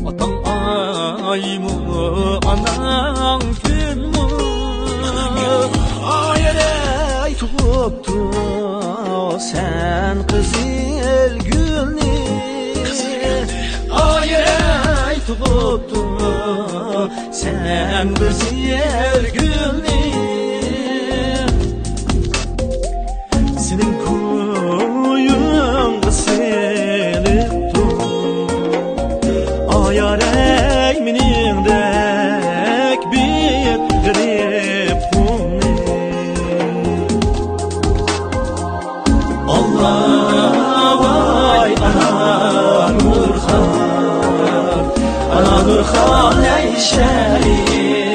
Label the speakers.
Speaker 1: Atan ay mı, anan gün mü?
Speaker 2: Ayarey tuğuptu sen kızıl gülni. Ayarey tuğuptu sen kızıl gülni. Senin koyun kısılıptu Ayarey minindek bir garip bunu. Allah vay ana Nurhan, ana Nurhan ey şehir.